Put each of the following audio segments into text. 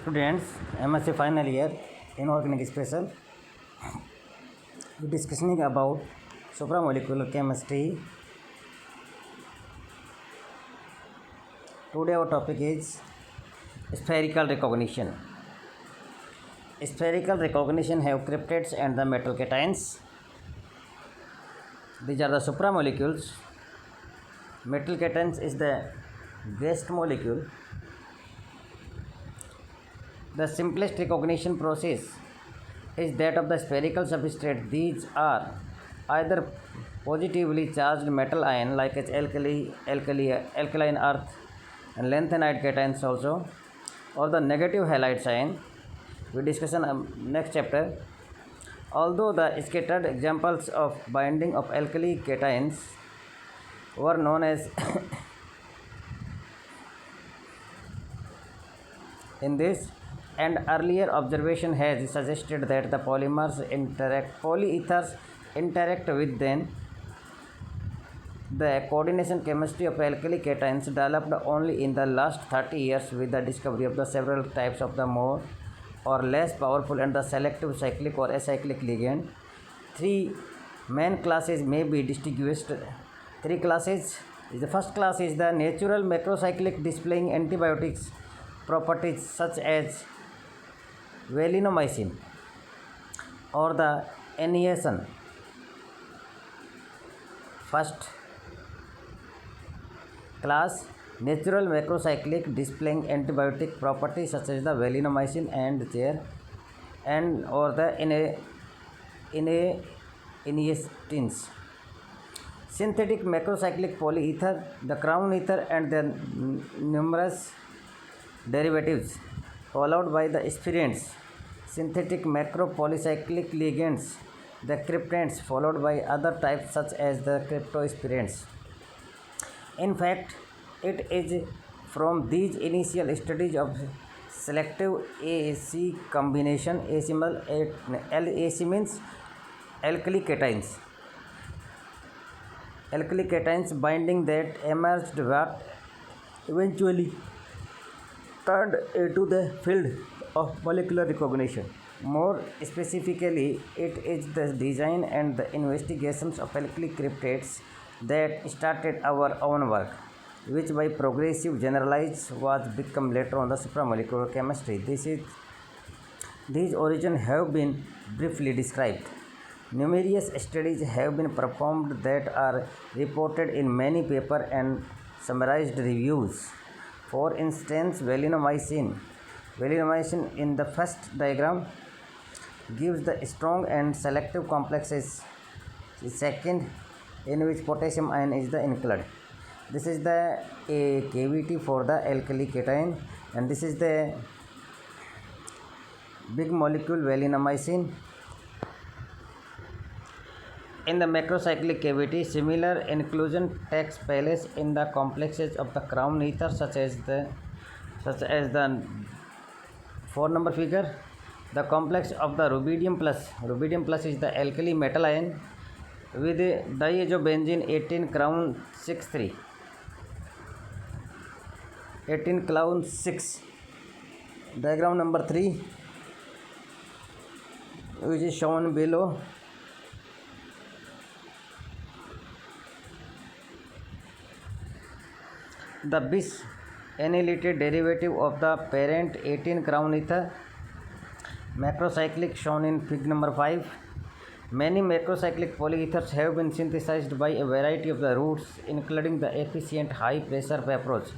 students, MSc final year inorganic special. We discussing about supramolecular chemistry. Today our topic is spherical recognition. Spherical recognition have cryptids and the metal cations. These are the supramolecules. Metal cations is the waste molecule. The simplest recognition process is that of the spherical substrate. These are either positively charged metal ion like alkaline earth and lanthanide cations also, or the negative halide ion. We discuss in next chapter. Although the scattered examples of binding of alkali cations were known as in this, and earlier observation has suggested that the polyethers interact with them. The coordination chemistry of alkali cations developed only in the last 30 years with the discovery of the several types of the more or less powerful and the selective cyclic or acyclic ligand. Three main classes may be distinguished. Three classes. The first class is the natural macrocyclic displaying antibiotics properties such as valinomycin or the aniacin. First class, natural macrocyclic displaying antibiotic properties such as the valinomycin and or the aniacins. Synthetic macrocyclic polyether, the crown ether and the numerous derivatives, followed by the spirants. Synthetic macropolycyclic ligands, the cryptands, followed by other types such as the cryptospirants. In fact, it is from these initial studies of selective AC combination, AC means alkali cations binding that emerged what eventually turned into the field of molecular recognition. More specifically, it is the design and the investigations of alkali cryptids that started our own work, which by progressive generalized was become later on the supramolecular chemistry. These origins have been briefly described. Numerous studies have been performed that are reported in many papers and summarized reviews. For instance, valinomycin in the first diagram gives the strong and selective complexes. The second, in which potassium ion is the included. This is the cavity for the alkali cation, and this is the big molecule valinomycin. In the macrocyclic cavity, similar inclusion takes place in the complexes of the crown ether, such as the 4 number figure. The complex of the rubidium plus is the alkali metal ion with diazobenzene 18 crown 6. Diagram number 3, which is shown below. The bis annihilated derivative of the parent 18 crown ether macrocyclic shown in fig number 5. Many macrocyclic polyethers have been synthesized by a variety of the routes, including the efficient high pressure approach.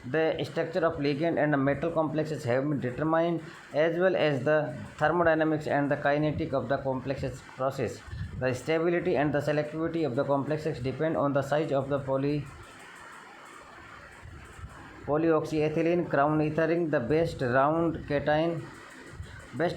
The structure of ligand and the metal complexes have been determined, as well as the thermodynamics and the kinetic of the complexes process. The stability and the selectivity of the complexes depend on the size of the polyoxyethylene crown ethering, the best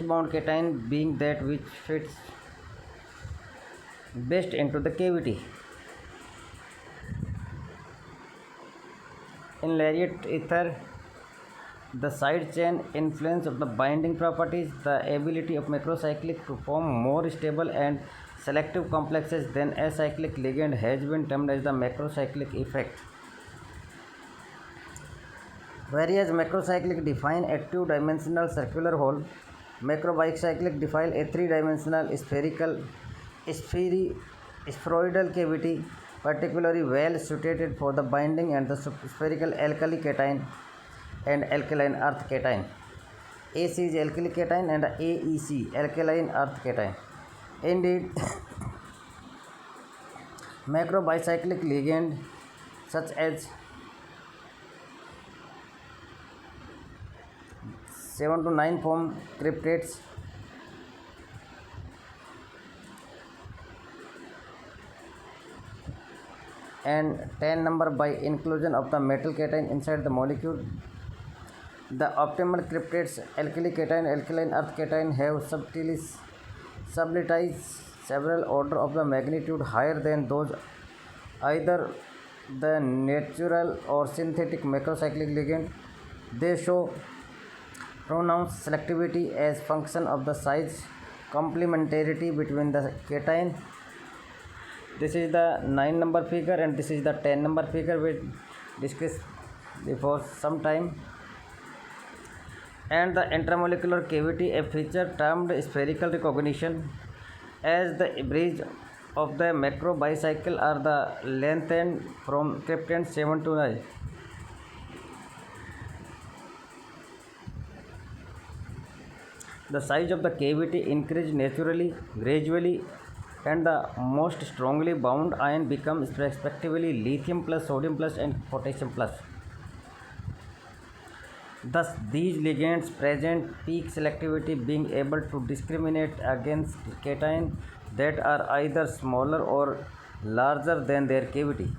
bound cation being that which fits best into the cavity. In lariat ether, the side chain influence of the binding properties, the ability of macrocyclic to form more stable and selective complexes than acyclic ligand has been termed as the macrocyclic effect. Whereas macrocyclic define a two-dimensional circular hole, macrobicyclic define a three-dimensional spheroidal cavity, particularly well suited for the binding and the spherical alkali cation and alkaline earth cation. AC is alkali cation and AEC alkaline earth cation. Indeed, macrobicyclic ligand such as 7 to 9 form cryptates and 10 number by inclusion of the metal cation inside the molecule. The optimal cryptates alkali cation alkaline earth cation have subtleties several order of the magnitude higher than those either the natural or synthetic macrocyclic ligand. They show pronounced selectivity as function of the size complementarity between the cation. This is the 9 number figure and this is the 10 number figure we discussed before some time. And the intramolecular cavity, a feature termed spherical recognition, as the bridge of the macrobicycle are the lengthened from cryptand 7 to 9. The size of the cavity increases naturally, gradually, and the most strongly bound ion becomes respectively lithium plus, sodium plus, and potassium plus. Thus, these ligands present peak selectivity, being able to discriminate against cations that are either smaller or larger than their cavity.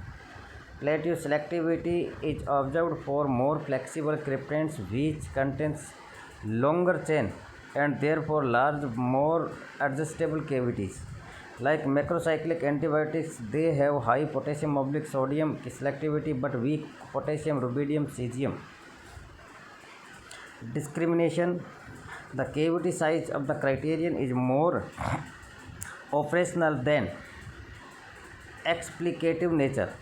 Plateau selectivity is observed for more flexible cryptands which contains longer chain and therefore large, more adjustable cavities. Like macrocyclic antibiotics, they have high potassium sodium selectivity but weak potassium rubidium cesium discrimination. The cavity size of the criterion is more operational than explicative nature.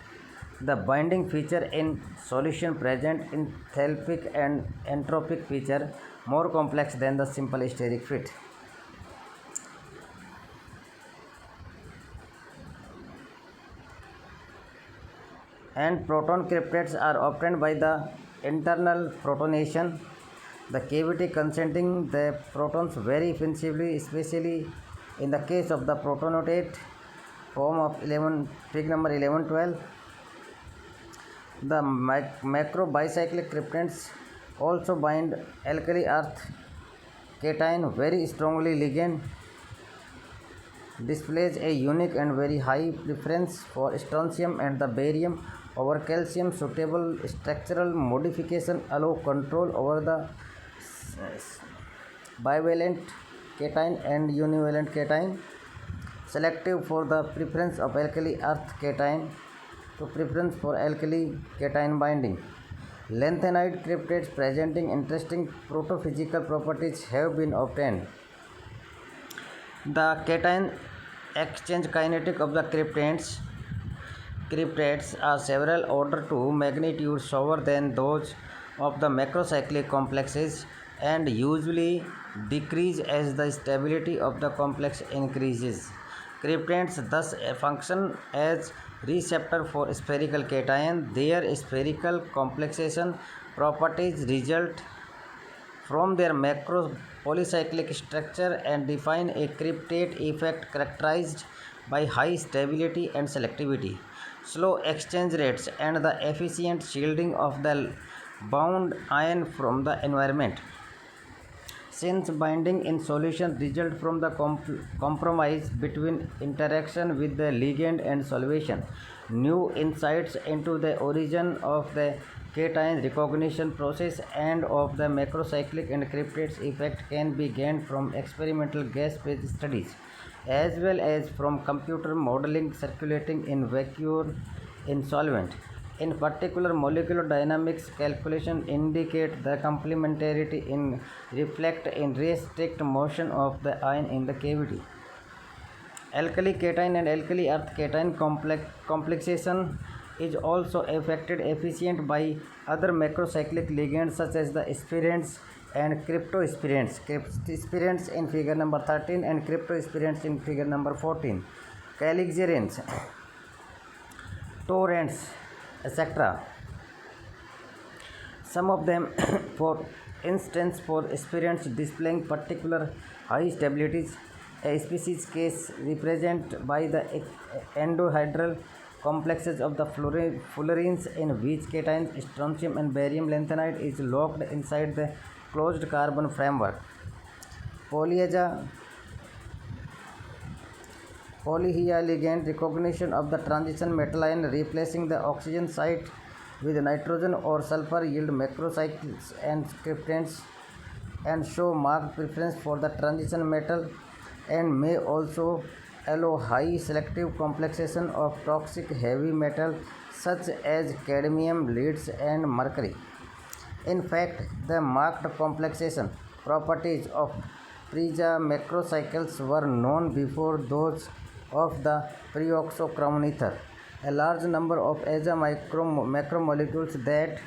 The binding feature in solution present in enthalpic and entropic feature more complex than the simple steric fit. And proton cryptates are obtained by the internal protonation. The cavity consenting the protons very offensively, especially in the case of the protonated form of fig number 11-12. The macrobicyclic cryptands also bind alkali earth cation very strongly. Ligand displays a unique and very high preference for strontium and the barium over calcium. Suitable structural modification allow control over the bivalent cation and univalent cation. Selective for the preference of alkali earth cation to preference for alkali cation binding. Lanthanide cryptates presenting interesting protophysical properties have been obtained. The cation exchange kinetic of the cryptates are several order to magnitude slower than those of the macrocyclic complexes and usually decrease as the stability of the complex increases. Cryptands thus function as receptor for spherical cation. Their spherical complexation properties result from their macro polycyclic structure and define a cryptate effect characterized by high stability and selectivity, slow exchange rates, and the efficient shielding of the bound ion from the environment. Since binding in solution results from the compromise between interaction with the ligand and solvation, new insights into the origin of the cation recognition process and of the macrocyclic and cryptates effect can be gained from experimental gas phase studies as well as from computer modeling circulating in vacuum in solvent. In particular, molecular dynamics calculation indicate the complementarity in reflect in restrict motion of the ion in the cavity. Alkali cation and alkali earth cation complexation is also affected efficient by other macrocyclic ligands such as the spirants and cryptospirants. Cryptospirants in figure number 13 and cryptospirants in figure number 14. Caliggerins, torrents, etc. Some of them, for instance, for spirants displaying particular high stabilities, a species case represented by the endohedral complexes of the fullerenes in which cations strontium and barium lanthanide is locked inside the closed carbon framework. Polyhia ligand recognition of the transition metal ion replacing the oxygen site with nitrogen or sulfur yield macrocycles and cryptants and show marked preference for the transition metal and may also allow high selective complexation of toxic heavy metal such as cadmium, leads and mercury. In fact, the marked complexation properties of Preja macrocycles were known before those of the pre-oxocrown ether. A large number of Aza macromolecules that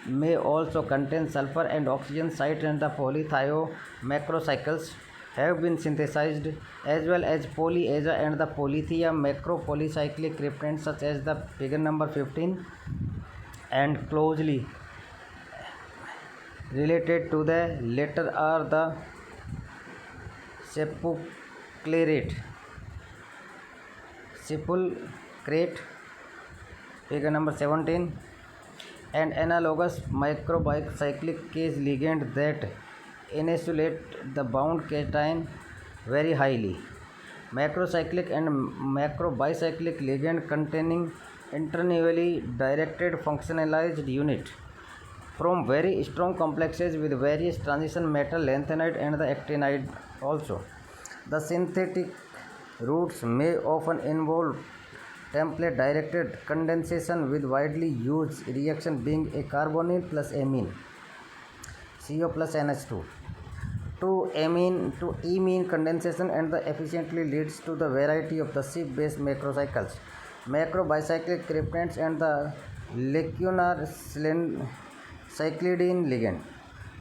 may also contain sulfur and oxygen site in the polythio macrocycles have been synthesized, as well as polyaza and the polythia macropolycyclic cryptants such as the figure number 15 and closely related to the latter are the sepulcrate, figure number 17, and analogous microbicyclic case ligand that isolate the bound cation very highly. Macrocyclic and macrobicyclic ligand containing internally directed functionalized unit from very strong complexes with various transition metal lanthanide and the actinide also. The synthetic routes may often involve template directed condensation with widely used reaction being a carbonyl plus amine CO plus NH2 to amine condensation and the efficiently leads to the variety of the ship based macrocycles, macrobicyclic cryptants and the lacunar cyclidine ligand.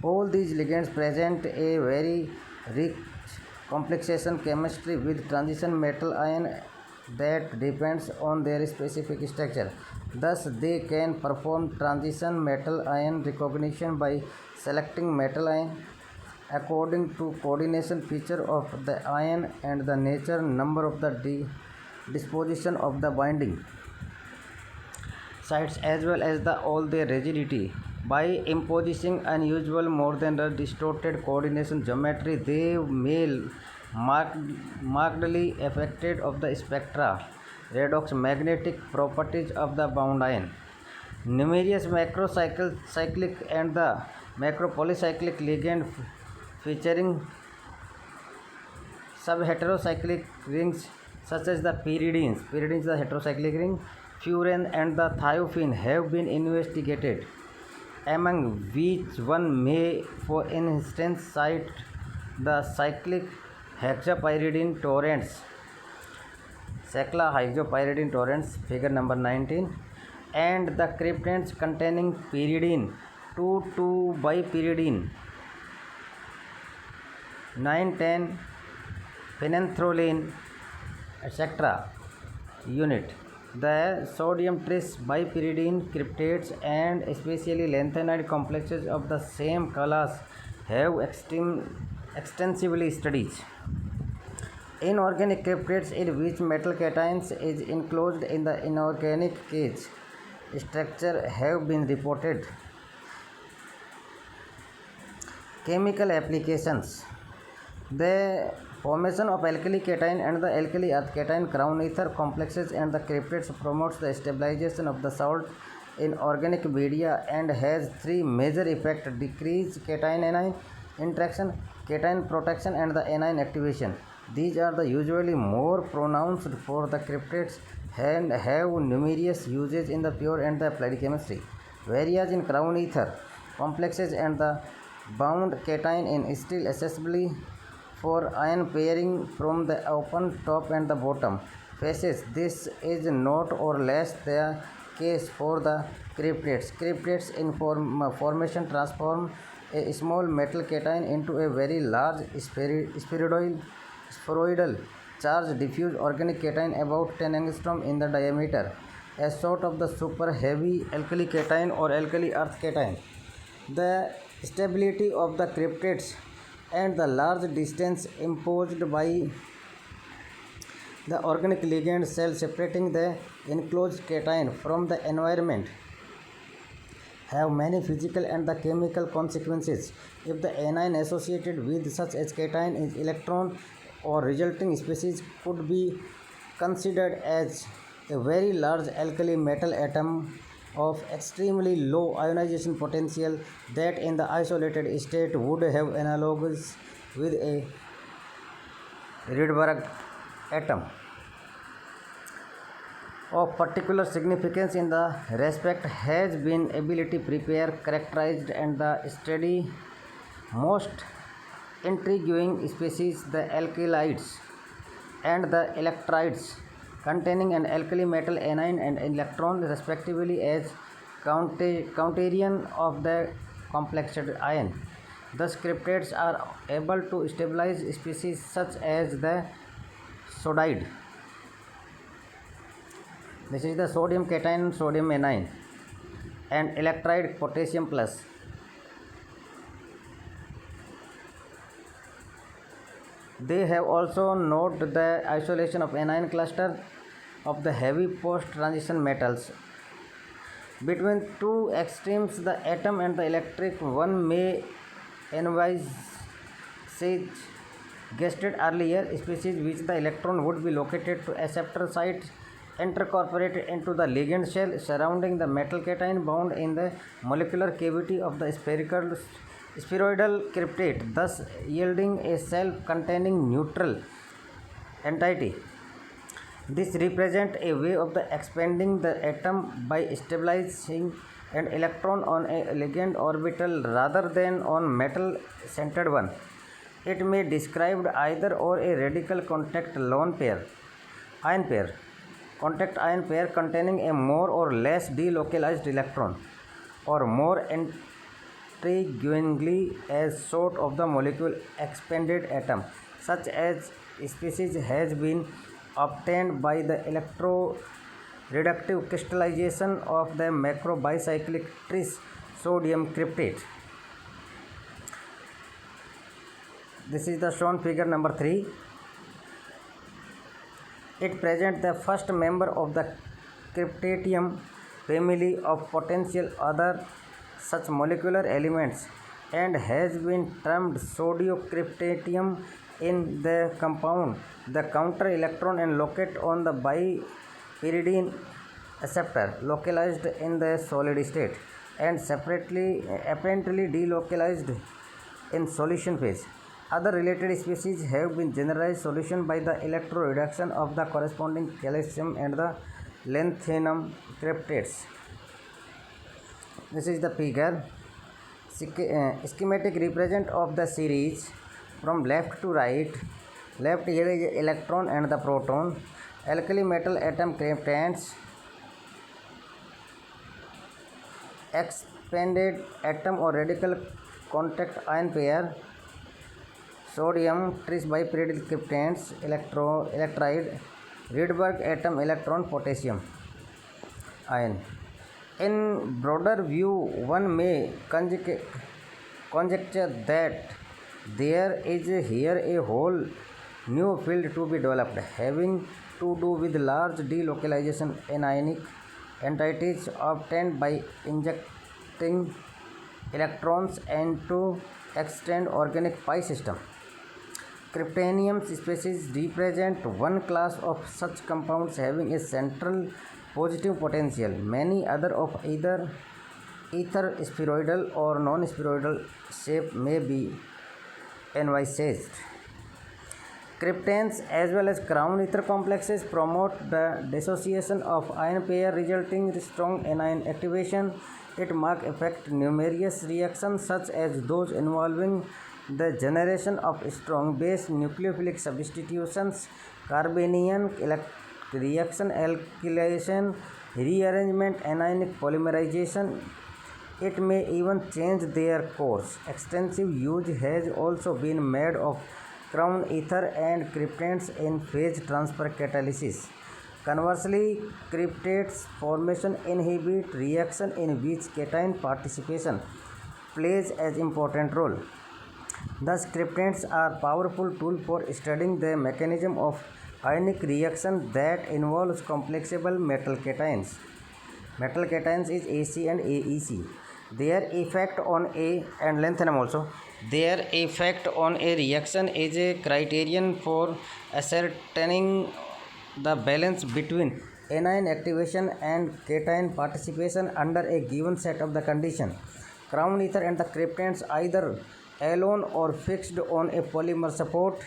All these ligands present a very rich complexation chemistry with transition metal ion that depends on their specific structure. Thus, they can perform transition metal ion recognition by selecting metal ion according to coordination feature of the ion and the nature number of the disposition of the binding sites as well as all their rigidity. By imposing unusual more than a distorted coordination geometry, they may markedly affected of the spectra redox magnetic properties of the bound ion. Numerous macrocyclic and the macropolycyclic ligand featuring subheterocyclic rings such as the pyridines is the heterocyclic ring, furan and the thiophene have been investigated, among which one may for instance cite the cyclic hexapyridine torrents, cyclohexapyridine torrents, figure number 19, and the cryptants containing pyridine, 2,2-bipyridine, 9,10, phenanthroline, etc. unit. The sodium tris bipyridine cryptates and especially lanthanide complexes of the same class have extensively studied. Inorganic cryptates in which metal cations is enclosed in the inorganic cage structure have been reported. Chemical applications. The formation of alkali cation and the alkali earth cation crown ether complexes and the cryptates promotes the stabilization of the salt in organic media and has three major effects: decrease cation anion interaction, cation protection and the anion activation. These are the usually more pronounced for the cryptates and have numerous uses in the pure and the applied chemistry, whereas in crown ether complexes and the bound cation in still accessibly for ion pairing from the open top and the bottom faces. This is not or less case for the cryptates. Cryptates in formation transform a small metal cation into a very large spheroidal charged diffuse organic cation about 10 angstrom in the diameter, a sort of the super heavy alkali cation or alkali earth cation. The stability of the cryptates and the large distance imposed by the organic ligand cell separating the enclosed cation from the environment have many physical and the chemical consequences. If the anion associated with such a cation is electron or resulting species could be considered as a very large alkali metal atom of extremely low ionization potential that in the isolated state would have analogs with a Rydberg atom. Of particular significance in the respect has been ability prepare, characterized and the study most intriguing species the alkalides and the electrides containing an alkali metal anion and electron respectively as counterion of the complexed ion. Thus cryptates are able to stabilize species such as the sodide. This is the sodium cation, sodium anion and electride potassium plus. They have also noted the isolation of anion cluster of the heavy post-transition metals. Between two extremes, the atom and the electric one may envisage guessed earlier species which the electron would be located to acceptor site intercorporated into the ligand shell surrounding the metal cation bound in the molecular cavity of the spheroidal cryptate, thus yielding a self-containing neutral entity. This represents a way of the expanding the atom by stabilizing an electron on a ligand orbital rather than on metal-centered one. It may be described either or a radical contact ion pair, contact ion pair containing a more or less delocalized electron, or more intriguingly as sort of the molecule expanded atom. Such as species has been obtained by the electroreductive crystallization of the macrobicyclic tris sodium cryptate. This is the shown figure number 3. It presents the first member of the cryptatium family of potential other such molecular elements and has been termed sodiocryptatium in the compound. The counter electron and locate on the bipyridine acceptor localized in the solid state and separately apparently delocalized in solution phase. Other related species have been generalized solution by the electroreduction of the corresponding calcium and the lanthanum cryptates. This is the figure. Schematic represent of the series from left to right. Left here is electron and the proton. Alkali metal atom cryptates. Expanded atom or radical contact ion pair. Sodium tris bipyridyl cryptates, electride, Rydberg atom electron potassium ion. In broader view, one may conjecture that there is here a whole new field to be developed, having to do with large delocalization anionic entities obtained by injecting electrons into extant organic pi system. Cryptanium species represent one class of such compounds having a central positive potential. Many other of either spheroidal or non-spheroidal shape may be envisaged. Cryptanes as well as crown ether complexes promote the dissociation of ion pair resulting in strong anion activation. It marks effect numerous reactions such as those involving the generation of strong base nucleophilic substitutions, carbanion reaction, alkylation, rearrangement, anionic polymerization. It may even change their course. Extensive use has also been made of crown ether and cryptates in phase transfer catalysis. Conversely, cryptates formation inhibit reaction in which cation participation plays an important role. Thus, cryptates are powerful tool for studying the mechanism of ionic reaction that involves complexable metal cations. Metal cations is AC and AEC. Their effect on a and lanthanum also. Their effect on a reaction is a criterion for ascertaining the balance between anion activation and cation participation under a given set of the condition. Crown ether and the cryptates, either alone or fixed on a polymer support,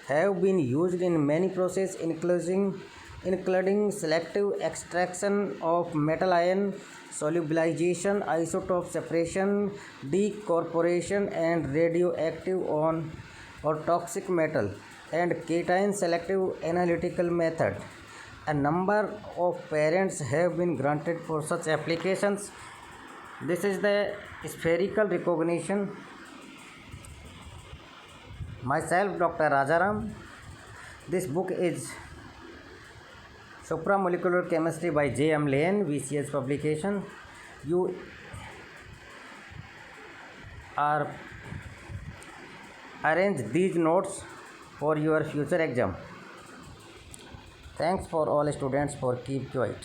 have been used in many processes including selective extraction of metal ion, solubilization, isotope separation, decorporation, and radioactive on or toxic metal, and cation selective analytical method. A number of patents have been granted for such applications. This is the spherical recognition. Myself, Dr. Rajaram. This book is Supramolecular Chemistry by J.M. Lane, VCS publication. You are arrange these notes for your future exam. Thanks for all students for keep quiet.